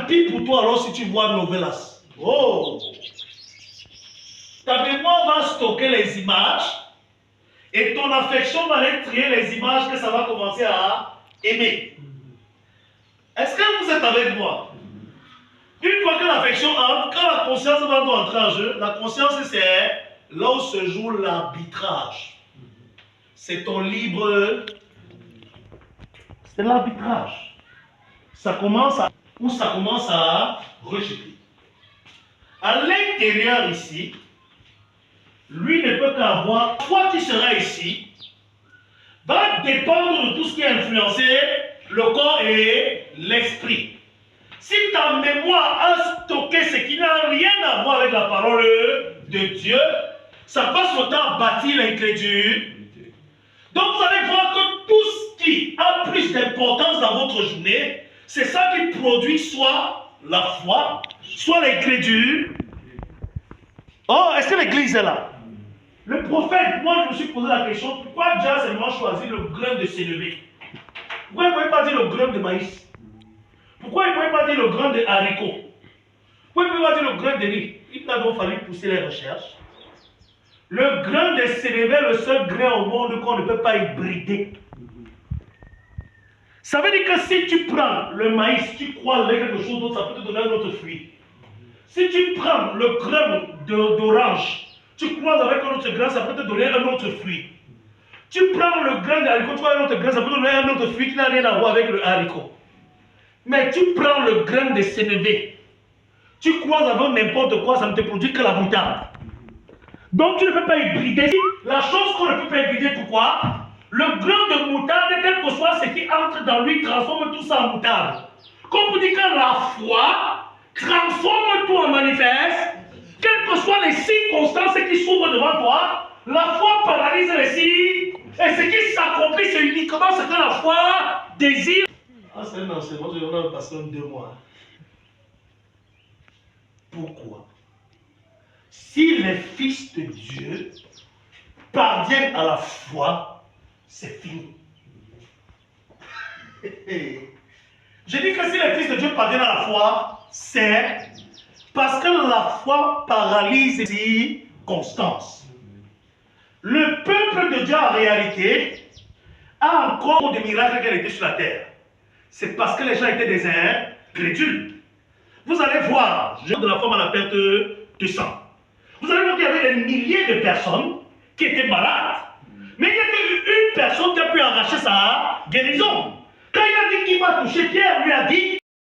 pis pour toi alors si tu vois Novelas. Oh! Ta mémoire va stocker les images et ton affection va aller trier les images que ça va commencer à aimer. Est-ce que vous êtes avec moi? Une fois que l'affection entre, quand la conscience va entrer en jeu, la conscience c'est là où se joue l'arbitrage. C'est ton libre... C'est l'arbitrage. Ça commence à rejeter. À l'intérieur ici, lui ne peut qu'avoir, toi qui seras ici, va dépendre de tout ce qui a influencé le corps et l'esprit. Si ta mémoire a stocké ce qui n'a rien à voir avec la parole de Dieu, ça passe le temps à bâtir l'incrédulité. Donc vous allez voir que tout ce qui a plus d'importance dans votre journée, c'est ça qui produit soit la foi, soit l'incrédulité. Oh, est-ce que l'église est là? Le prophète, moi je me suis posé la question, pourquoi Dieu a seulement choisi le grain de s'élever? Pourquoi il ne pouvait pas dire le grain de maïs? Pourquoi il ne pouvait pas dire le grain de haricot? Pourquoi il ne pouvait pas dire le grain de riz? Il a donc fallu pousser les recherches. Le grain de s'élever est le seul grain au monde qu'on ne peut pas hybrider. Ça veut dire que si tu prends le maïs, tu crois avec quelque chose d'autre, ça peut te donner un autre fruit. Si tu prends le grain d'orange, tu crois avec un autre grain, ça peut te donner un autre fruit. Tu prends le grain de haricot, tu vois un autre grain, ça peut te donner un autre fruit qui n'a rien à voir avec le haricot. Mais tu prends le grain de sénévé, tu crois avec n'importe quoi, ça ne te produit que la moutarde. Donc tu ne peux pas hybrider. La chose qu'on ne peut pas hybrider, pourquoi? Le grain de moutarde, quel que soit ce qui entre dans lui, transforme tout ça en moutarde. Comme on dit que la foi transforme tout en manifeste, quelles que soient les circonstances qui s'ouvrent devant toi, la foi paralyse les signes, et ce qui s'accomplit, c'est uniquement ce que la foi désire. Ah, c'est un enseignement, je vais passer 2 mois. Pourquoi? Si les fils de Dieu parviennent à la foi, c'est fini. Je dis que si les fils de Dieu parviennent à la foi, c'est parce que la foi paralyse les circonstances. Le peuple de Dieu en réalité a encore des miracles qui ont été sur la terre. C'est parce que les gens étaient des incrédules. Vous allez voir, de la femme à la perte de sang. Vous allez voir qu'il y avait des milliers de personnes qui étaient malades. Mais il n'y a qu'une personne qui a pu arracher sa guérison. Quand il a dit qu'il m'a touché, Pierre lui a dit